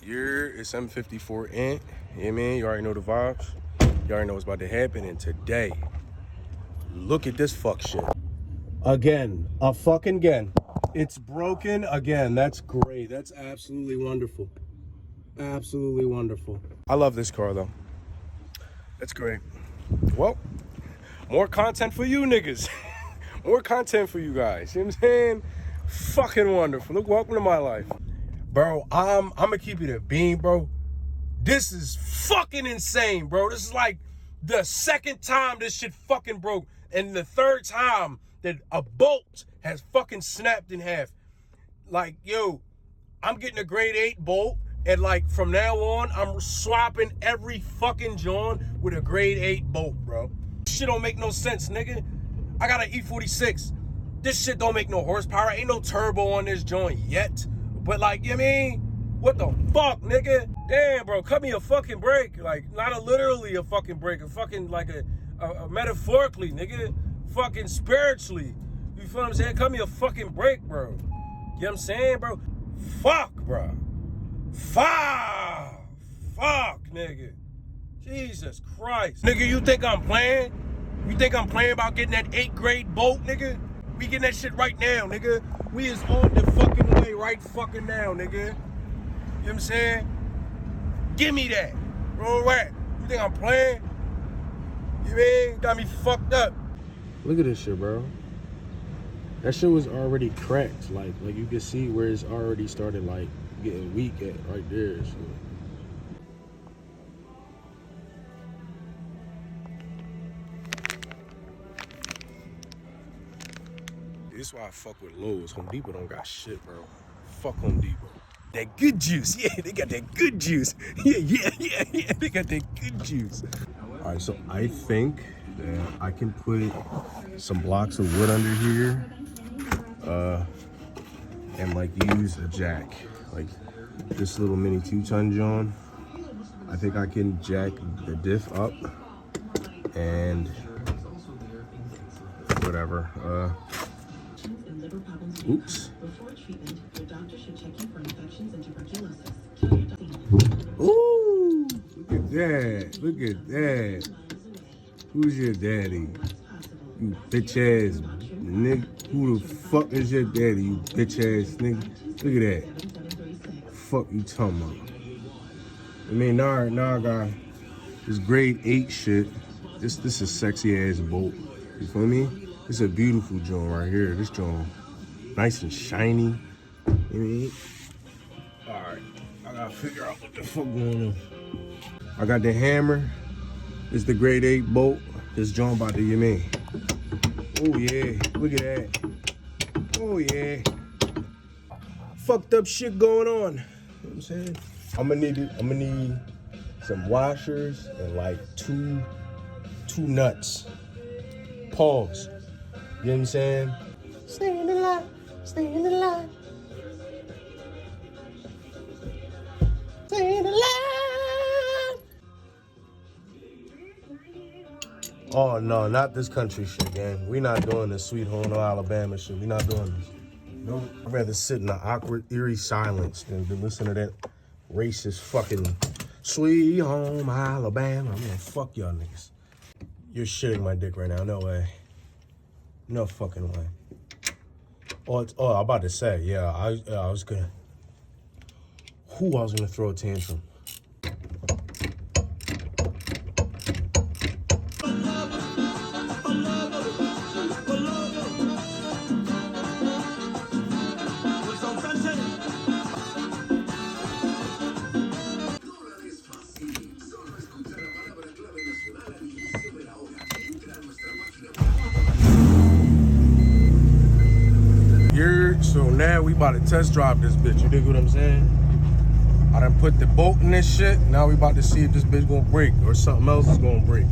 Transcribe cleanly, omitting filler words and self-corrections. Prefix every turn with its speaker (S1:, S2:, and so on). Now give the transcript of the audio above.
S1: It's M54 Ant. Yeah, man, you already know the vibes. You already know what's about to happen. And today, look at this fuck shit. Again. It's broken again. That's great. That's absolutely wonderful. Absolutely wonderful. I love this car, though. That's great. Well, more content for you niggas. More content for you guys. You know what I'm saying? Fucking wonderful. Look, welcome to my life. Bro, I'm gonna keep it a beam, bro. This is fucking insane, bro. This is like the second time this shit fucking broke, and the third time that a bolt has fucking snapped in half. Like, yo, I'm getting a grade 8 bolt, and like from now on, I'm swapping every fucking joint with a grade 8 bolt, bro. Shit don't make no sense, nigga. I got an E46. This shit don't make no horsepower. Ain't no turbo on this joint yet. But like, you know what I mean? What the fuck, nigga? Damn, bro, cut me a fucking break. Like, not a literally a fucking break, a fucking like a metaphorically, nigga. Fucking spiritually. You feel what I'm saying? Cut me a fucking break, bro. You know what I'm saying, bro? Fuck, bro. Fuck, nigga. Jesus Christ. Nigga, you think I'm playing? You think I'm playing about getting that 8th grade bolt, nigga? We getting that shit right now, nigga. We is on the fucking way right fucking now, nigga. You know what I'm saying? Give me that. Roll right. You think I'm playing? You mean? Got me fucked up. Look at this shit, bro. That shit was already cracked. Like you can see where it's already started like getting weak at right there. So. This is why I fuck with Lowe's. Home Depot don't got shit, bro. Fuck Home Depot. That good juice. Yeah, they got that good juice. Yeah. They got that good juice. All right, so I think that I can put some blocks of wood under here and like use a jack. Like this little mini 2-ton John. I think I can jack the diff up and whatever. Oops. Ooh, look at that. Look at that. Who's your daddy? You bitch ass nigga. Who the fuck is your daddy, you bitch ass nigga? Look at that. Fuck you talking about? I mean, now I got this grade 8 shit. This is sexy ass bolt. You feel me? It's a beautiful joint right here. This joint. Nice and shiny. You know what I mean? Alright, I gotta figure out what the fuck going on. I got the hammer. It's the grade 8 bolt. This joint about to, you mean? Oh yeah, look at that. Oh yeah. Fucked up shit going on. You know what I'm saying? I'm gonna need some washers and like two nuts. Pause. You know what I'm saying? Stay in the line. Stay in the line. Stay in the line. Oh no, not this country shit, gang. We not doing this Sweet Home Alabama shit. We not doing this. No, I'd rather sit in the awkward, eerie silence than listen to that racist fucking Sweet Home Alabama. I'm gonna fuck y'all niggas. You're shitting my dick right now. No way. No fucking way. I'm about to say, yeah, I was gonna. I was gonna throw a tantrum. So now we about to test drive this bitch. You dig what I'm saying? I done put the bolt in this shit. Now we about to see if this bitch gonna break or something else is gonna break.